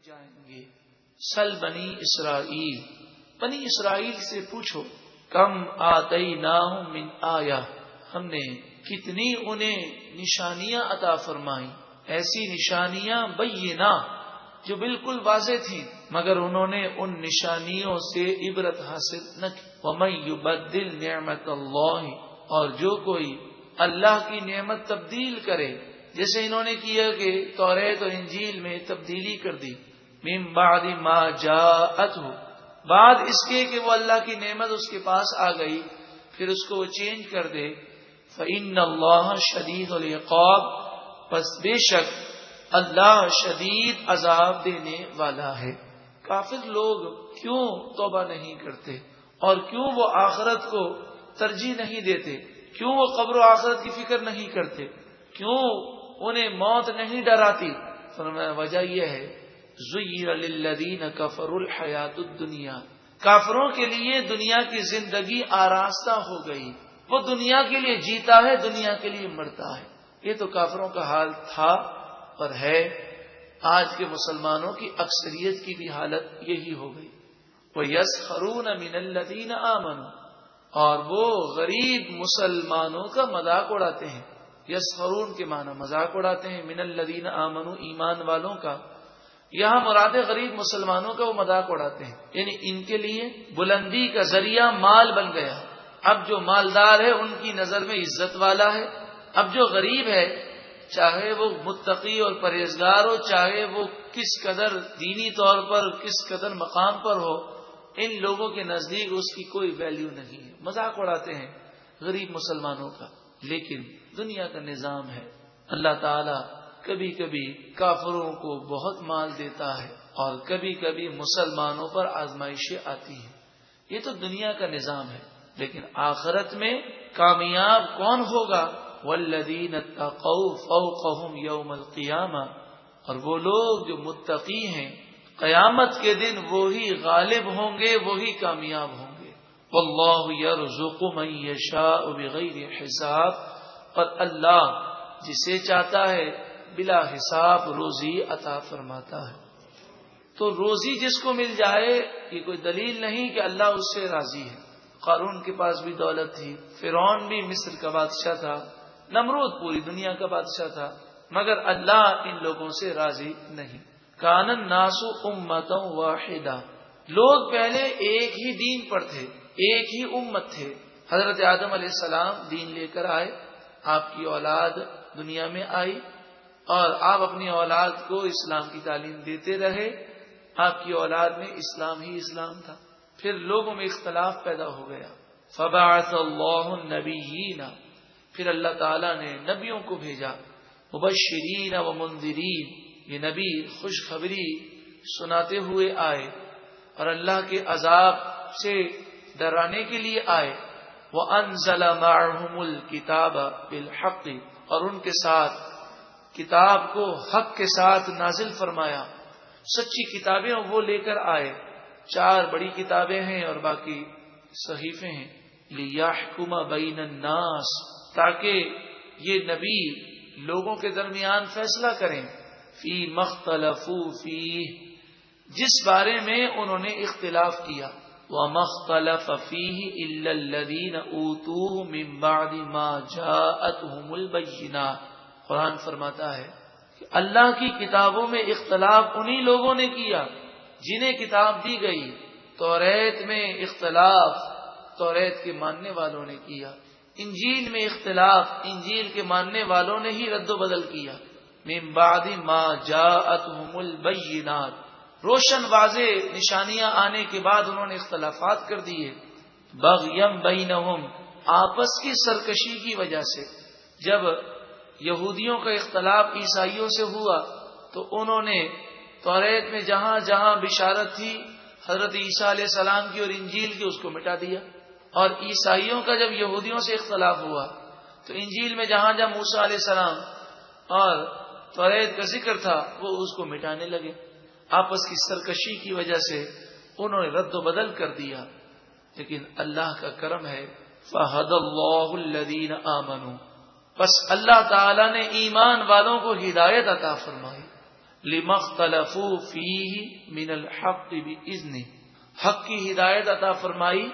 جائیں گے۔ سل بنی اسرائیل، بنی اسرائیل سے پوچھو، کم آتیناہم من آیہ، ہم نے کتنی انہیں نشانیاں عطا فرمائیں، ایسی نشانیاں بینہ جو بالکل واضح تھیں، مگر انہوں نے ان نشانیوں سے عبرت حاصل نہ کی۔ وَمَن يُبَدِّلْ نِعْمَتَ اللَّهِ، اور جو کوئی اللہ کی نعمت تبدیل کرے، جیسے انہوں نے کیا کہ توریت اور انجیل میں تبدیلی کر دی، من بعد ما جاءتہ، بعد اس کے کہ وہ اللہ کی نعمت اس کے پاس آ گئی، پھر اس کو وہ چینج کر دے، فإن اللہ شدید العقاب، پس بے شک اللہ شدید عذاب دینے والا ہے۔ کافر لوگ کیوں توبہ نہیں کرتے، اور کیوں وہ آخرت کو ترجیح نہیں دیتے، کیوں وہ قبر و آخرت کی فکر نہیں کرتے، کیوں انہیں موت نہیں ڈراتی؟ فرمایا وجہ یہ ہے، زُيِّنَ لِلَّذِينَ كَفَرُوا الْحَيَاةُ الدُّنْيَا، کافروں کے لیے دنیا کی زندگی آراستہ ہو گئی، وہ دنیا کے لیے جیتا ہے، دنیا کے لیے مرتا ہے۔ یہ تو کافروں کا حال تھا اور ہے، آج کے مسلمانوں کی اکثریت کی بھی حالت یہی ہو گئی۔ وَيَسْخَرُونَ مِنَ الَّذِينَ آمَنُوا، اور وہ غریب مسلمانوں کا مذاق اڑاتے ہیں۔ یسخرون کے معنی مذاق اڑاتے ہیں، من الذین آمنوا ایمان والوں کا، یہاں مراد غریب مسلمانوں کا وہ مذاق اڑاتے ہیں، یعنی ان کے لیے بلندی کا ذریعہ مال بن گیا۔ اب جو مالدار ہے ان کی نظر میں عزت والا ہے، اب جو غریب ہے چاہے وہ متقی اور پرہیزگار ہو، چاہے وہ کس قدر دینی طور پر کس قدر مقام پر ہو، ان لوگوں کے نزدیک اس کی کوئی ویلیو نہیں ہے، مذاق اڑاتے ہیں غریب مسلمانوں کا۔ لیکن دنیا کا نظام ہے، اللہ تعالی کبھی کبھی کافروں کو بہت مال دیتا ہے اور کبھی کبھی مسلمانوں پر آزمائشیں آتی ہیں، یہ تو دنیا کا نظام ہے۔ لیکن آخرت میں کامیاب کون ہوگا؟ والذین اتقوا فوقهم یوم القیامہ، اور وہ لوگ جو متقی ہیں قیامت کے دن وہی غالب ہوں گے، وہی کامیاب ہوں گے۔ واللہ یرزق من یشاء بغیر حساب، اور اللہ جسے چاہتا ہے بلا حساب روزی عطا فرماتا ہے۔ تو روزی جس کو مل جائے یہ کوئی دلیل نہیں کہ اللہ اس سے راضی ہے۔ قارون کے پاس بھی دولت تھی، فرعون بھی مصر کا بادشاہ تھا، نمرود پوری دنیا کا بادشاہ تھا، مگر اللہ ان لوگوں سے راضی نہیں۔ کان الناس امۃ واحدہ، لوگ پہلے ایک ہی دین پر تھے، ایک ہی امت تھے۔ حضرت آدم علیہ السلام دین لے کر آئے، آپ کی اولاد دنیا میں آئی اور آپ اپنی اولاد کو اسلام کی تعلیم دیتے رہے، آپ کی اولاد میں اسلام ہی اسلام تھا۔ پھر لوگوں میں اختلاف پیدا ہو گیا، فبعث اللہ النبیین، پھر اللہ تعالیٰ نے نبیوں کو بھیجا، مبشرین و منذرین، یہ نبی خوشخبری سناتے ہوئے آئے اور اللہ کے عذاب سے ڈرانے کے لیے آئے۔ وَأَنزَلَ مَعَهُمُ الْكِتَابَ بِالْحَقِّ، اور ان کے ساتھ کتاب کو حق کے ساتھ نازل فرمایا، سچی کتابیں وہ لے کر آئے، 4 بڑی کتابیں ہیں اور باقی صحیفے ہیں۔ لِيَحْكُمَ بَيْنَ النَّاسِ، تاکہ یہ نبی لوگوں کے درمیان فیصلہ کریں، فی مختلفوا فیہ، جس بارے میں انہوں نے اختلاف کیا، وَمَا اخْتَلَفَ فِيهِ إِلَّا الَّذِينَ أُوتُوهُ مِن بَعْدِ مَا جَاءَتْهُمُ الْبَيِّنَاتُ۔ قرآن فرماتا ہے کہ اللہ کی کتابوں میں اختلاف انہی لوگوں نے کیا جنہیں کتاب دی گئی۔ توریت میں اختلاف توریت کے ماننے والوں نے کیا، انجیل میں اختلاف انجیل کے ماننے والوں نے ہی رد و بدل کیا۔ من بعد ما جاءتهم البینات، روشن واضح نشانیاں آنے کے بعد انہوں نے اختلافات کر دیے۔ بغیم بینہم، آپس کی سرکشی کی وجہ سے، جب یہودیوں کا اختلاف عیسائیوں سے ہوا تو انہوں نے توریت میں جہاں جہاں بشارت تھی حضرت عیسیٰ علیہ السلام کی اور انجیل کی، اس کو مٹا دیا، اور عیسائیوں کا جب یہودیوں سے اختلاف ہوا تو انجیل میں جہاں جہاں موسیٰ علیہ السلام اور توریت کا ذکر تھا وہ اس کو مٹانے لگے۔ آپس کی سرکشی کی وجہ سے انہوں نے رد و بدل کر دیا۔ لیکن اللہ کا کرم ہے، فَهَدَى اللَّهُ الَّذِينَ آمَنُوا، بس اللہ تعالی نے ایمان والوں کو ہدایت عطا فرمائی۔ لما اختلفوا فیہ من الحق بإذنہ، حق کی ہدایت عطا فرمائی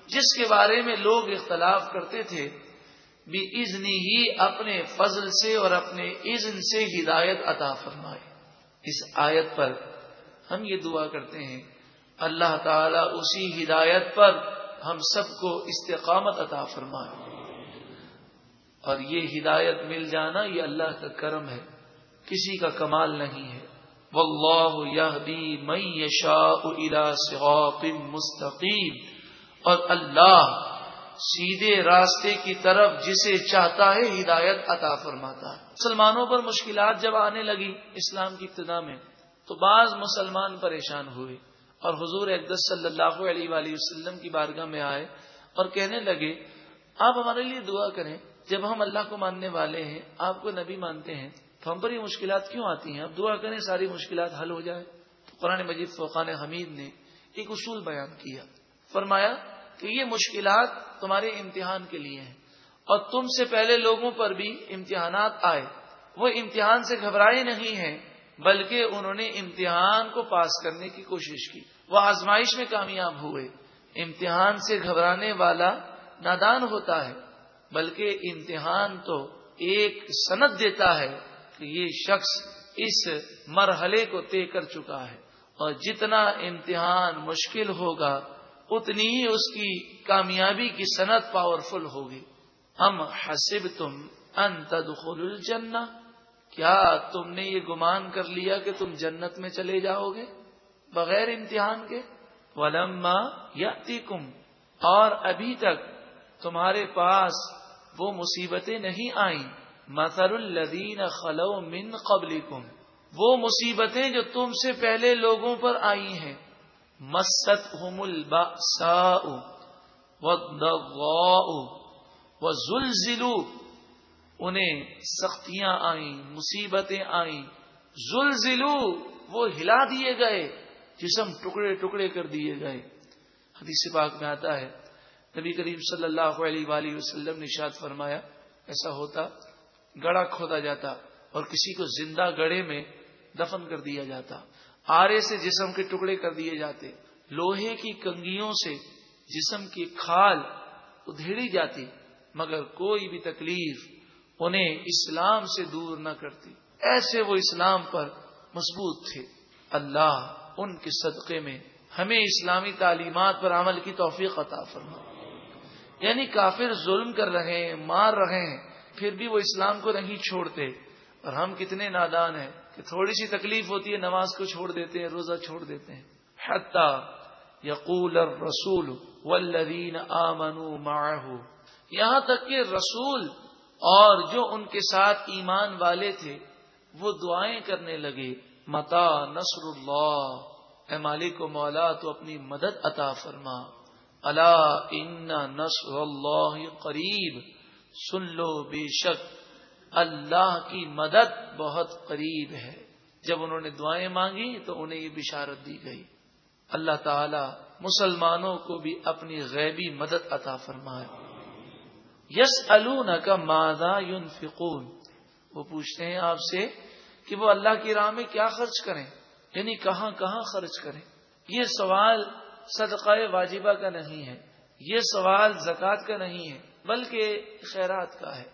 جس کے بارے میں لوگ اختلاف کرتے تھے، بِإِذْنِهِ اپنے فضل سے اور اپنے اذن سے ہدایت عطا فرمائے۔ اس آیت پر ہم یہ دعا کرتے ہیں اللہ تعالیٰ اسی ہدایت پر ہم سب کو استقامت عطا فرمائے، اور یہ ہدایت مل جانا یہ اللہ کا کرم ہے، کسی کا کمال نہیں ہے۔ واللہ یہدی من یشاء الی صراط مستقیم، اور اللہ سیدھے راستے کی طرف جسے چاہتا ہے ہدایت عطا فرماتا ہے۔ مسلمانوں پر مشکلات جب آنے لگی اسلام کی ابتدا میں تو بعض مسلمان پریشان ہوئے اور حضور اقدس صلی اللہ علیہ وآلہ وسلم کی بارگاہ میں آئے اور کہنے لگے آپ ہمارے لیے دعا کریں، جب ہم اللہ کو ماننے والے ہیں، آپ کو نبی مانتے ہیں، تو ہم پر یہ مشکلات کیوں آتی ہیں؟ اب دعا کریں ساری مشکلات حل ہو جائے۔ تو قرآن مجید فرقان حمید نے ایک اصول بیان کیا، فرمایا کہ یہ مشکلات تمہارے امتحان کے لیے ہیں، اور تم سے پہلے لوگوں پر بھی امتحانات آئے، وہ امتحان سے گھبرائے نہیں ہیں بلکہ انہوں نے امتحان کو پاس کرنے کی کوشش کی، وہ آزمائش میں کامیاب ہوئے۔ امتحان سے گھبرانے والا نادان ہوتا ہے، بلکہ امتحان تو ایک سند دیتا ہے کہ یہ شخص اس مرحلے کو طے کر چکا ہے، اور جتنا امتحان مشکل ہوگا اتنی ہی اس کی کامیابی کی سند پاورفل ہوگی۔ ام حسبتم ان تدخلوا الجنہ، کیا تم نے یہ گمان کر لیا کہ تم جنت میں چلے جاؤ گے بغیر امتحان کے؟ ولما یاتیکم، اور ابھی تک تمہارے پاس وہ مصیبتیں نہیں آئیں، مثل الذین خلو من قبلکم، وہ مصیبتیں جو تم سے پہلے لوگوں پر آئی ہیں، مستہم البأساء والضراء وزلزلوا، انہیں سختیاں آئیں، مصیبتیں آئیں، زلزلوا، وہ ہلا دیے گئے، جسم ٹکڑے ٹکڑے کر دیے گئے۔ حدیث پاک میں آتا ہے نبی کریم صلی اللہ علیہ وآلہ وسلم نے ارشاد فرمایا ایسا ہوتا گڑھا کھودا جاتا اور کسی کو زندہ گڑھے میں دفن کر دیا جاتا، آرے سے جسم کے ٹکڑے کر دیے جاتے، لوہے کی کنگھیوں سے جسم کی کھال ادھیڑی جاتی، مگر کوئی بھی تکلیف انہیں اسلام سے دور نہ کرتی، ایسے وہ اسلام پر مضبوط تھے۔ اللہ ان کے صدقے میں ہمیں اسلامی تعلیمات پر عمل کی توفیق عطا فرمائے۔ یعنی کافر ظلم کر رہے ہیں، مار رہے ہیں، پھر بھی وہ اسلام کو نہیں چھوڑتے، اور ہم کتنے نادان ہیں کہ تھوڑی سی تکلیف ہوتی ہے نماز کو چھوڑ دیتے ہیں، روزہ چھوڑ دیتے ہیں۔ حتی یقول الرسول والذین آمنوا معہ، یہاں تک کہ رسول اور جو ان کے ساتھ ایمان والے تھے وہ دعائیں کرنے لگے، متا نصر اللہ، اے مالک و مولا تو اپنی مدد عطا فرما، الا ان نصر اللہ قریب، سن لو بے شک اللہ کی مدد بہت قریب ہے۔ جب انہوں نے دعائیں مانگی تو انہیں یہ بشارت دی گئی۔ اللہ تعالی مسلمانوں کو بھی اپنی غیبی مدد عطا فرمائے۔ یسألونک ماذا ينفقون، وہ پوچھتے ہیں آپ سے کہ وہ اللہ کی راہ میں کیا خرچ کریں، یعنی کہاں کہاں خرچ کریں۔ یہ سوال صدقہ واجبہ کا نہیں ہے، یہ سوال زکوٰۃ کا نہیں ہے، بلکہ خیرات کا ہے۔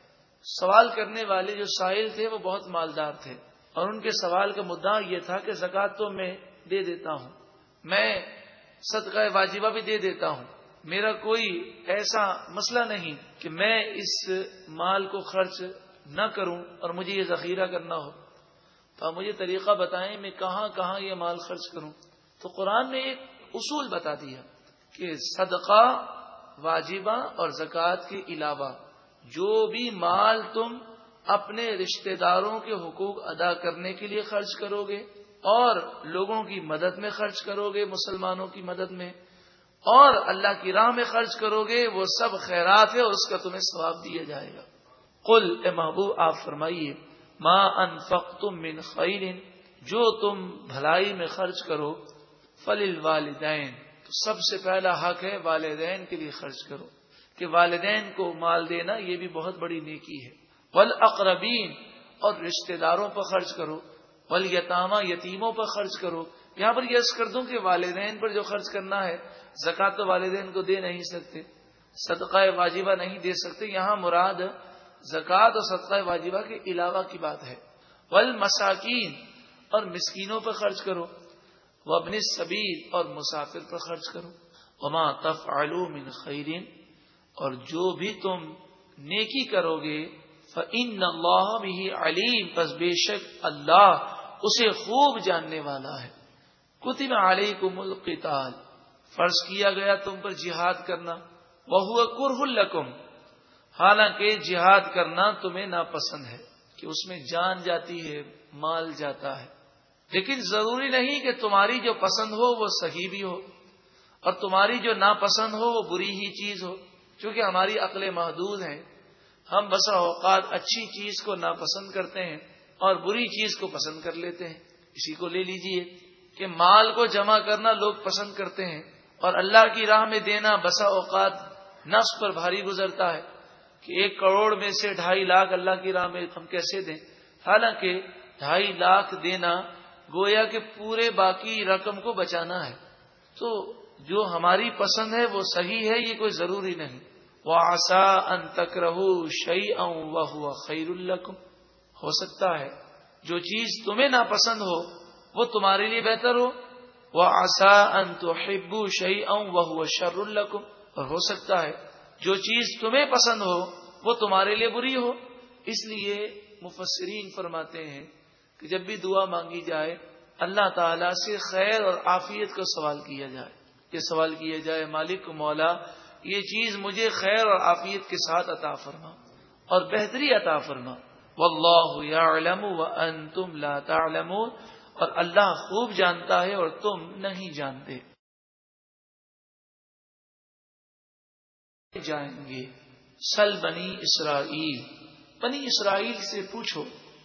سوال کرنے والے جو سائل تھے وہ بہت مالدار تھے، اور ان کے سوال کا مدعا یہ تھا کہ زکوٰۃ تو میں دے دیتا ہوں، میں صدقہ واجبہ بھی دے دیتا ہوں، میرا کوئی ایسا مسئلہ نہیں کہ میں اس مال کو خرچ نہ کروں اور مجھے یہ ذخیرہ کرنا ہو، تو آپ مجھے طریقہ بتائیں میں کہاں کہاں یہ مال خرچ کروں۔ تو قرآن نے ایک اصول بتا دیا کہ صدقہ واجبہ اور زکوٰۃ کے علاوہ جو بھی مال تم اپنے رشتہ داروں کے حقوق ادا کرنے کے لیے خرچ کرو گے اور لوگوں کی مدد میں خرچ کرو گے، مسلمانوں کی مدد میں، اور اللہ کی راہ میں خرچ کرو گے، وہ سب خیرات ہے اور اس کا تمہیں ثواب دیا جائے گا۔ قل، اے محبوب آپ فرمائیے، ما انفقتم من خیر، جو تم بھلائی میں خرچ کرو، فللوالدین، تو سب سے پہلا حق ہے والدین کے لیے خرچ کرو، کہ والدین کو مال دینا یہ بھی بہت بڑی نیکی ہے۔ والاقربین، اور رشتہ داروں پر خرچ کرو، والیتاما یتیموں پر خرچ کرو. یہاں پر یہ عرض کر دوں کہ والدین پر جو خرچ کرنا ہے، زکوٰۃ تو والدین کو دے نہیں سکتے، صدقہ واجبہ نہیں دے سکتے. یہاں مراد زکوٰۃ اور صدقہ واجبہ کے علاوہ کی بات ہے. والمساکین اور مسکینوں پر خرچ کرو. وابن السبیل اور مسافر پر خرچ کرو. وما تفعلوا من خیر اور جو بھی تم نیکی کرو گے فإن اللہ بہ علیم پس بے شک اللہ اسے خوب جاننے والا ہے. کتب علیکم القتال فرض کیا گیا تم پر جہاد کرنا. وہو کرہ لکم حالانکہ جہاد کرنا تمہیں ناپسند ہے کہ اس میں جان جاتی ہے، مال جاتا ہے. لیکن ضروری نہیں کہ تمہاری جو پسند ہو وہ صحیح بھی ہو اور تمہاری جو ناپسند ہو وہ بری ہی چیز ہو، کیونکہ ہماری عقلیں محدود ہیں. ہم بسا اوقات اچھی چیز کو ناپسند کرتے ہیں اور بری چیز کو پسند کر لیتے ہیں. اسی کو لے لیجئے کہ مال کو جمع کرنا لوگ پسند کرتے ہیں اور اللہ کی راہ میں دینا بسا اوقات نفس پر بھاری گزرتا ہے کہ 1 کروڑ میں سے 2.5 لاکھ اللہ کی راہ میں ہم کیسے دیں. حالانکہ 2.5 لاکھ دینا گویا کہ پورے باقی رقم کو بچانا ہے. تو جو ہماری پسند ہے وہ صحیح ہے، یہ کوئی ضروری نہیں. وَعَسَىٰ أَن تَكْرَهُوا شَيْئًا وَهُوَ خَيْرٌ لَكُمْ ہو سکتا ہے جو چیز تمہیں ناپسند ہو وہ تمہارے لیے بہتر ہو. وَعَسَىٰ أَن تُحِبُّوا شَيْئًا وَهُوَ شَرٌّ لَكُمْ اور ہو سکتا ہے جو چیز تمہیں پسند ہو وہ تمہارے لیے بری ہو. اس لیے مفسرین فرماتے ہیں کہ جب بھی دعا مانگی جائے اللہ تعالیٰ سے خیر اور عافیت کا سوال کیا جائے. یہ سوال کیا جائے مالک مولا یہ چیز مجھے خیر اور عافیت کے ساتھ عطا فرما اور بہتری عطا فرما. واللہ یعلم وانتم لا تعلمون اور اللہ خوب جانتا ہے اور تم نہیں جانتے. جائیں گے سل بنی اسرائیل بنی اسرائیل سے پوچھو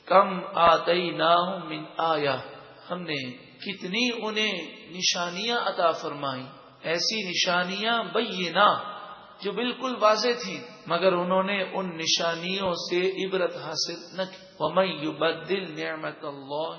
کم آتیناہم من آیہ ہم نے کتنی انہیں نشانیاں عطا فرمائیں، ایسی نشانیاں بینہ جو بالکل واضح تھیں، مگر انہوں نے ان نشانیوں سے عبرت حاصل نہ کی. وَمَن يُبَدِّلْ نِعْمَتَ اللَّهِ